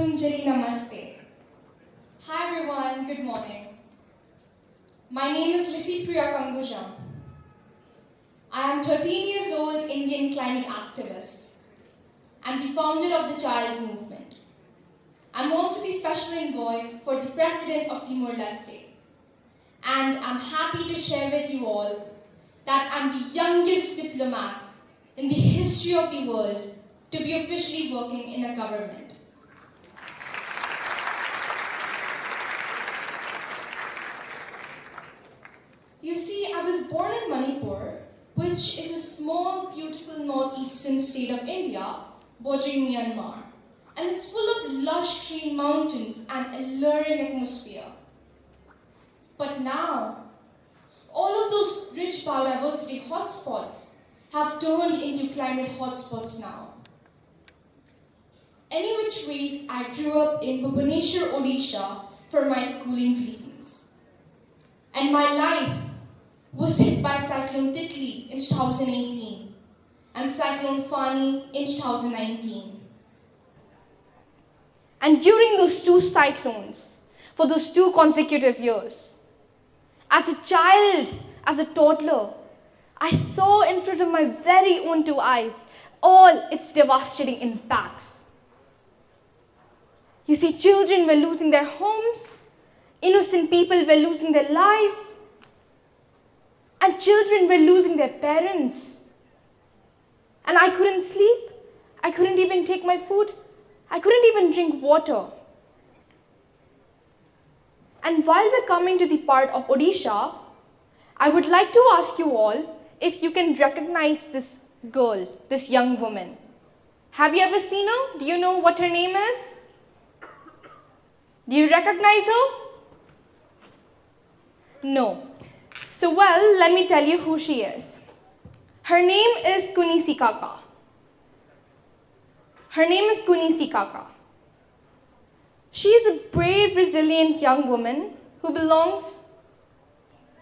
Punjali Namaste. Hi everyone, good morning. My name is Licypriya Kangujam. I am 13 years old Indian climate activist and the founder of the Child Movement. I'm also the special envoy for the President of Timor-Leste. And I'm happy to share with you all that I'm the youngest diplomat in the history of the world to be officially working in a government. You see, I was born in Manipur, which is a small, beautiful northeastern state of India, bordering Myanmar. And it's full of lush green mountains and alluring atmosphere. But now, all of those rich biodiversity hotspots have turned into climate hotspots now. Any which ways, I grew up in Bhubaneswar, Odisha for my schooling reasons. And my life was hit by Cyclone Titli in 2018 and Cyclone Fani in 2019. And during those two cyclones, for those 2 consecutive years, as a child, as a toddler, I saw in front of my very own 2 eyes all its devastating impacts. You see, children were losing their homes, innocent people were losing their lives, and children were losing their parents. And I couldn't sleep, I couldn't even take my food, I couldn't even drink water. And while we're coming to the part of Odisha, I would like to ask you all if you can recognize this girl, this young woman. Have you ever seen her? Do you know what her name is? Do you recognize her? No. So well, let me tell you who she is. Her name is Kunisikaka. Her name is Kunisikaka. She is a brave, resilient young woman who belongs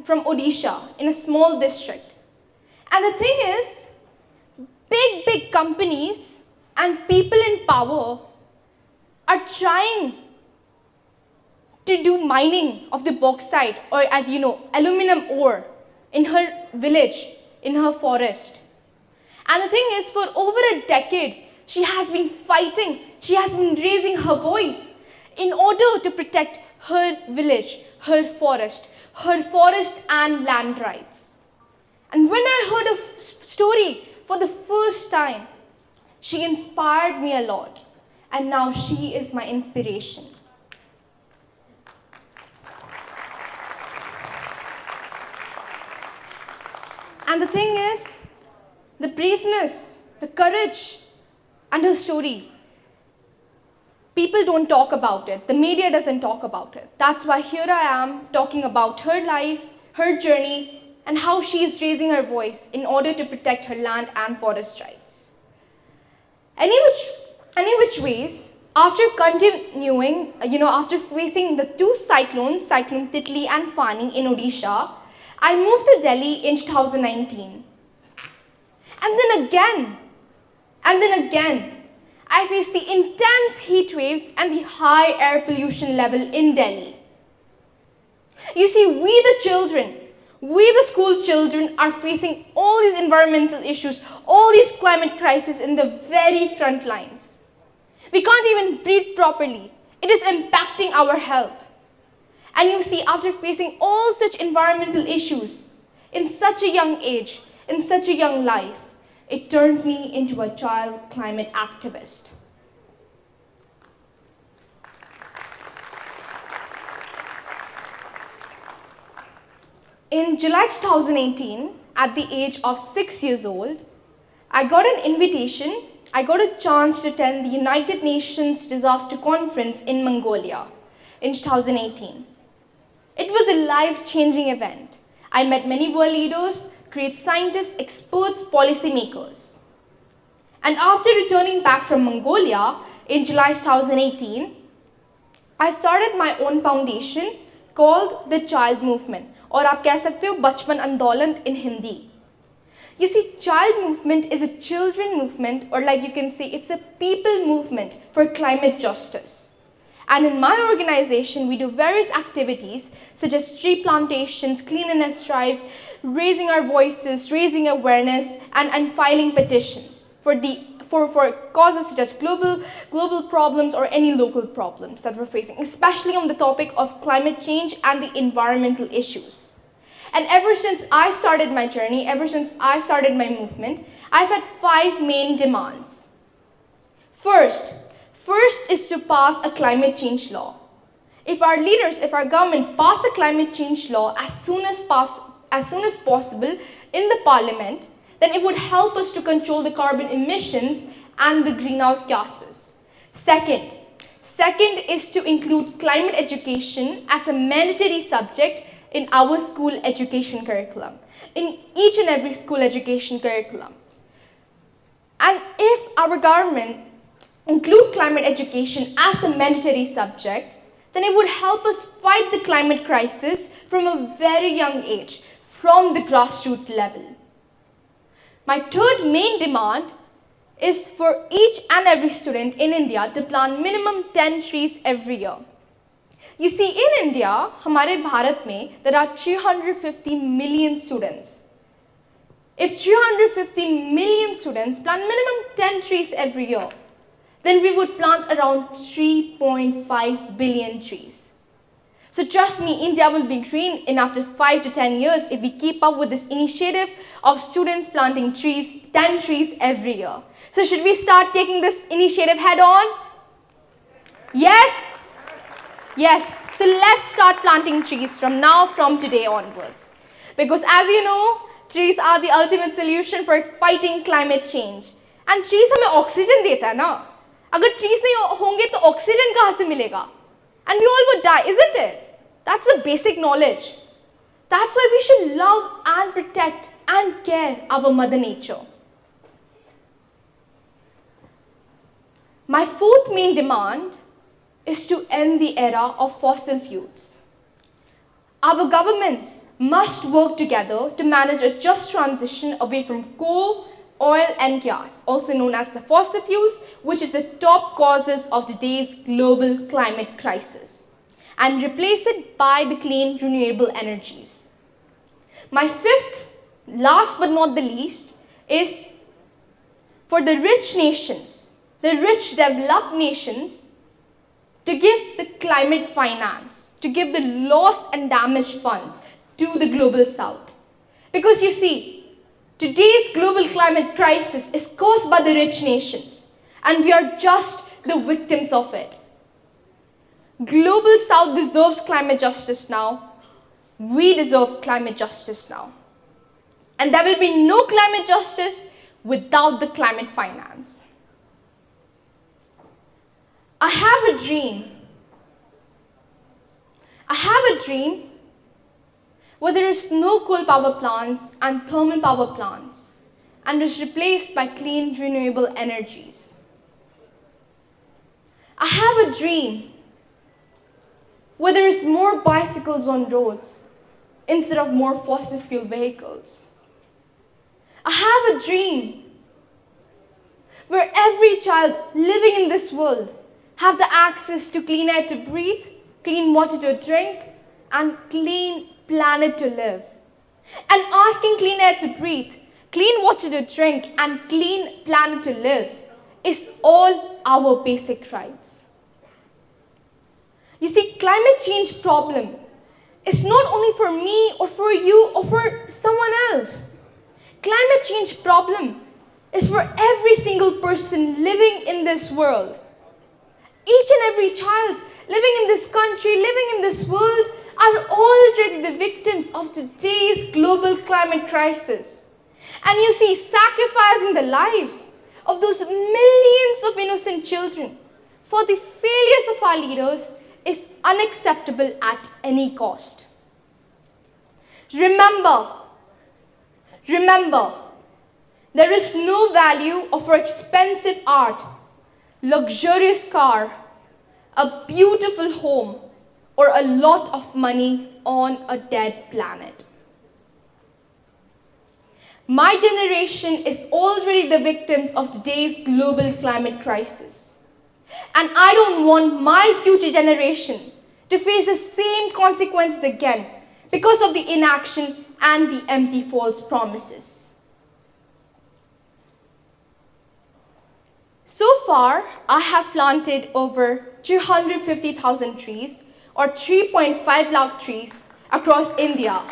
from Odisha in a small district. And the thing is, big companies and people in power are trying to do mining of the bauxite, or as you know, aluminum ore in her village, in her forest. And the thing is, for over a decade, she has been fighting, she has been raising her voice in order to protect her village, her forest and land rights. And when I heard a story for the first time, she inspired me a lot, and now she is my inspiration. And the thing is, the braveness, the courage, and her story, people don't talk about it. The media doesn't talk about it. That's why here I am talking about her life, her journey, and how she is raising her voice in order to protect her land and forest rights. Any which ways, after continuing, after facing the 2 cyclones, Cyclone Titli and Fani in Odisha, I moved to Delhi in 2019. And then again, I faced the intense heat waves and the high air pollution level in Delhi. You see, we the school children are facing all these environmental issues, all these climate crises in the very front lines. We can't even breathe properly. It is impacting our health. And you see, after facing all such environmental issues in such a young age, in such a young life, it turned me into a child climate activist. In July 2018, at the age of 6 years old, I got an invitation, I got a chance to attend the United Nations Disaster Conference in Mongolia in 2018. It was a life-changing event. I met many world leaders, great scientists, experts, policymakers. And after returning back from Mongolia in July 2018, I started my own foundation called the Child Movement, और आप कह सकते हो बचपन आंदोलन in Hindi. You see, child movement is a children movement, or like you can say, it's a people movement for climate justice. And in my organization, we do various activities such as tree plantations, cleanliness drives, raising our voices, raising awareness, and filing petitions for causes such as global problems or any local problems that we're facing, especially on the topic of climate change and the environmental issues. And ever since I started my journey, ever since I started my movement, I've had 5 main demands. First is to pass a climate change law. If our leaders, if our government pass a climate change law as soon as possible in the parliament, then it would help us to control the carbon emissions and the greenhouse gases. Second is to include climate education as a mandatory subject in our school education curriculum, in each and every school education curriculum. And if our government include climate education as a mandatory subject, then it would help us fight the climate crisis from a very young age, from the grassroots level. My third main demand is for each and every student in India to plant minimum 10 trees every year. You see, in India, हमारे भारत में, there are 350 million students. If 350 million students plant minimum 10 trees every year, then we would plant around 3.5 billion trees. So trust me, India will be green in after 5 to 10 years if we keep up with this initiative of students planting trees, 10 trees every year. So should we start taking this initiative head on? Yes? Yes. So let's start planting trees from today onwards. Because as you know, trees are the ultimate solution for fighting climate change. And trees हमें oxygen देता है ना? अगर trees नहीं होंगे तो oxygen कहाँ से मिलेगा? And we all would die, isn't it? That's the basic knowledge. That's why we should love and protect and care our mother nature. My fourth main demand is to end the era of fossil fuels. Our governments must work together to manage a just transition away from coal, oil and gas, also known as the fossil fuels, which is the top causes of today's global climate crisis, and replace it by the clean renewable energies. My fifth, last but not the least, is for the rich nations, the rich developed nations, to give the climate finance, to give the loss and damage funds to the global south. Because you see, today's global climate crisis is caused by the rich nations, and we are just the victims of it. Global South deserves climate justice now. We deserve climate justice now. And there will be no climate justice without the climate finance. I have a dream. I have a dream where there is no coal power plants and thermal power plants, and is replaced by clean renewable energies. I have a dream where there is more bicycles on roads instead of more fossil fuel vehicles. I have a dream where every child living in this world have the access to clean air to breathe, clean water to drink, and clean planet to live. And asking clean air to breathe, clean water to drink, and clean planet to live is all our basic rights. You see, climate change problem is not only for me or for you or for someone else. Climate change problem is for every single person living in this world. Each and every child living in this country, living in this world, are already the victims of today's global climate crisis. And you see, sacrificing the lives of those millions of innocent children for the failures of our leaders is unacceptable at any cost. Remember, there is no value of our expensive art, luxurious car, a beautiful home, or a lot of money on a dead planet. My generation is already the victims of today's global climate crisis. And I don't want my future generation to face the same consequences again because of the inaction and the empty false promises. So far, I have planted over 250,000 trees, or 3.5 lakh trees across India.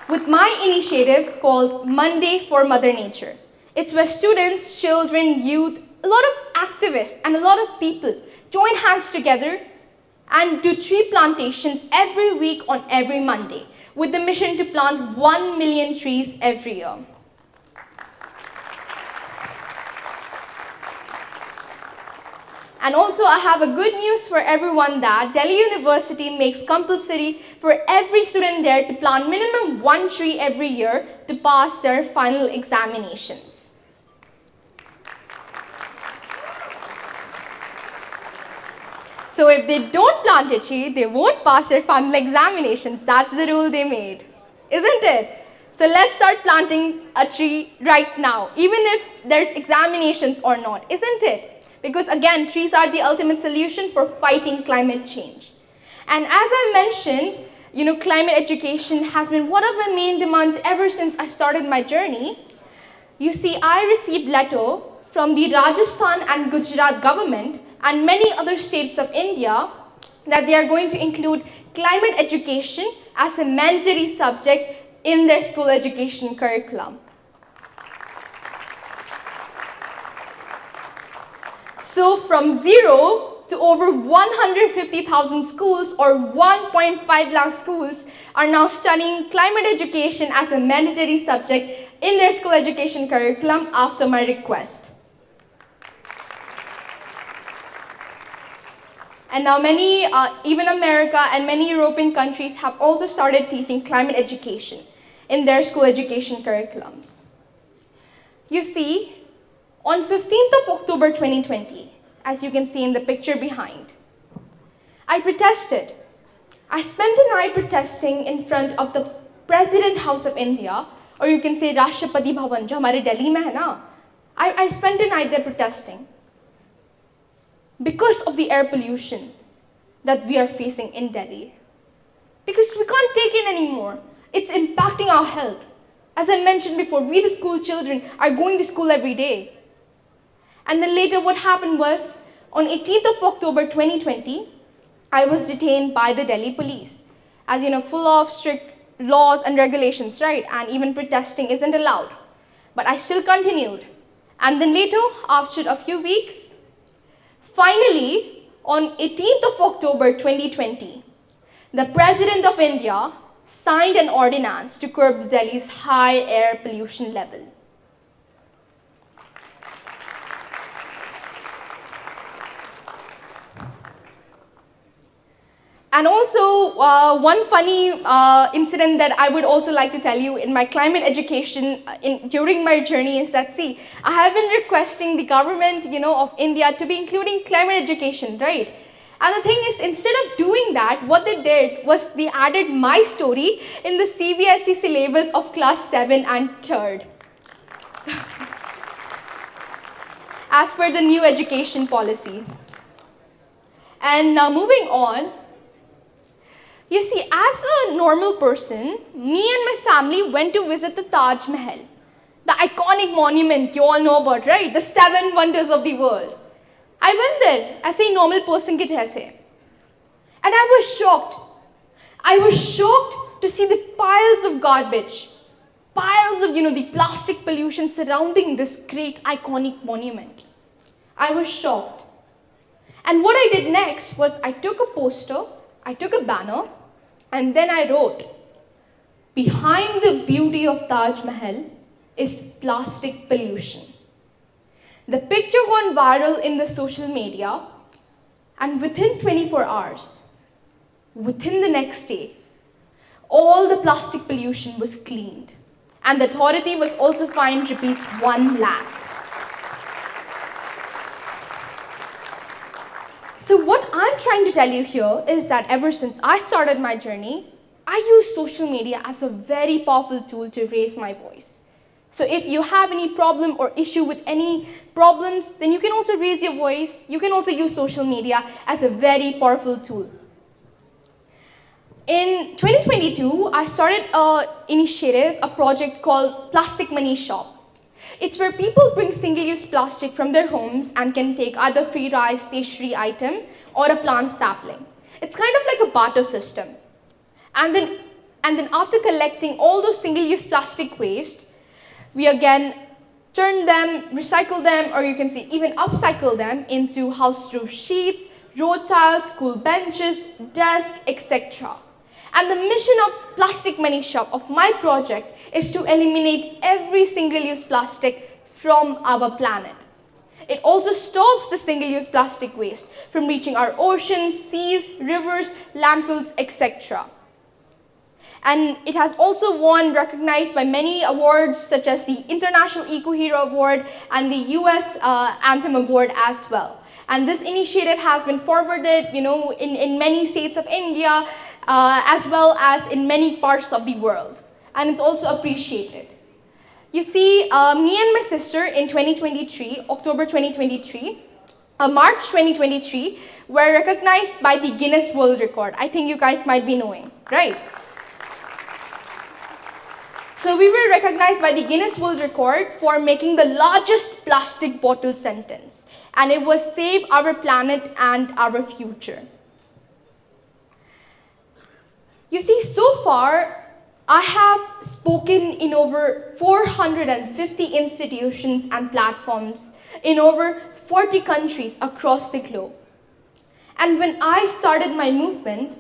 With my initiative called Monday for Mother Nature. It's where students, children, youth, a lot of activists and a lot of people join hands together and do tree plantations every week on every Monday with the mission to plant 1 million trees every year. And also, I have a good news for everyone that Delhi University makes compulsory for every student there to plant minimum 1 tree every year to pass their final examinations. So if they don't plant a tree, they won't pass their final examinations. That's the rule they made, isn't it? So let's start planting a tree right now, even if there's examinations or not, isn't it? Because again, trees are the ultimate solution for fighting climate change. And as I mentioned, climate education has been one of my main demands ever since I started my journey. You see, I received letter from the Rajasthan and Gujarat government and many other states of India that they are going to include climate education as a mandatory subject in their school education curriculum. So from 0 to over 150,000 schools or 1.5 lakh schools are now studying climate education as a mandatory subject in their school education curriculum after my request. And now many, even America and many European countries have also started teaching climate education in their school education curriculums. You see, on 15th of October 2020, as you can see in the picture behind, I protested. I spent a night protesting in front of the President House of India, or you can say Rashtrapati Bhavan, jo hamare Delhi mein hai na. I spent a night there protesting because of the air pollution that we are facing in Delhi. Because we can't take it anymore. It's impacting our health. As I mentioned before, we the school children are going to school every day. And then later what happened was, on 18th of October 2020, I was detained by the Delhi police. As you know, full of strict laws and regulations, right? And even protesting isn't allowed. But I still continued. And then later, after a few weeks, finally, on 18th of October 2020, the President of India signed an ordinance to curb Delhi's high air pollution level. And also, one funny incident that I would also like to tell you in my climate education during my journey is that, see, I have been requesting the government, of India to be including climate education, right? And the thing is, instead of doing that, what they did was they added my story in the CBSE syllabus of class 7 and 3rd. As per the new education policy. And now moving on, you see, as a normal person, me and my family went to visit the Taj Mahal, the iconic monument you all know about, right? The 7 wonders of the world. I went there as a normal person ke jaise. And I was shocked. I was shocked to see the piles of garbage, piles of, the plastic pollution surrounding this great iconic monument. I was shocked. And what I did next was I took a poster, I took a banner, and then I wrote, behind the beauty of Taj Mahal is plastic pollution. The picture went viral in the social media, and within 24 hours, within the next day, all the plastic pollution was cleaned. And the authority was also fined rupees 1 lakh. So what I'm trying to tell you here is that ever since I started my journey, I use social media as a very powerful tool to raise my voice. So if you have any problem or issue with any problems, then you can also raise your voice. You can also use social media as a very powerful tool. In 2022, I started an initiative, a project called Plastic Money Shop. It's where people bring single-use plastic from their homes and can take either free rice, stationery item, or a plant sapling. It's kind of like a barter system. And then after collecting all those single-use plastic waste, we again turn them, recycle them, or you can see even upcycle them into house roof sheets, road tiles, school benches, desks, etc. And the mission of Plastic Money Shop, of my project, is to eliminate every single-use plastic from our planet. It also stops the single-use plastic waste from reaching our oceans, seas, rivers, landfills, etc. And it has also won recognized by many awards such as the International Eco Hero Award and the US Anthem Award as well. And this initiative has been forwarded, in many states of India, as well as in many parts of the world. And it's also appreciated. You see, me and my sister in 2023, October 2023, March 2023, were recognized by the Guinness World Record. I think you guys might be knowing, right? So we were recognized by the Guinness World Record for making the largest plastic bottle sentence. And it was Save Our Planet and Our Future. You see, so far, I have spoken in over 450 institutions and platforms in over 40 countries across the globe. And when I started my movement,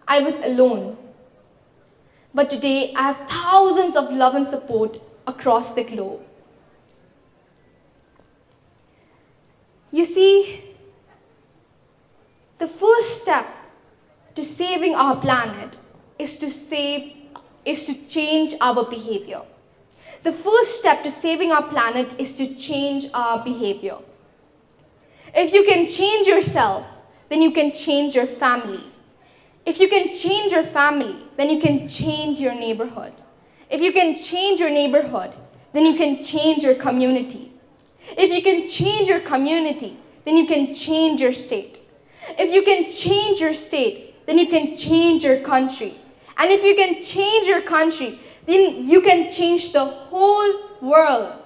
I was alone. But today, I have thousands of love and support across the globe. You see, the first step to saving our planet is to change our behavior. The first step to saving our planet is to change our behavior. If you can change yourself, then you can change your family. If you can change your family, then you can change your neighborhood. If you can change your neighborhood, then you can change your community. If you can change your community, then you can change your state. If you can change your state, then you can change your country. And if you can change your country, then you can change the whole world.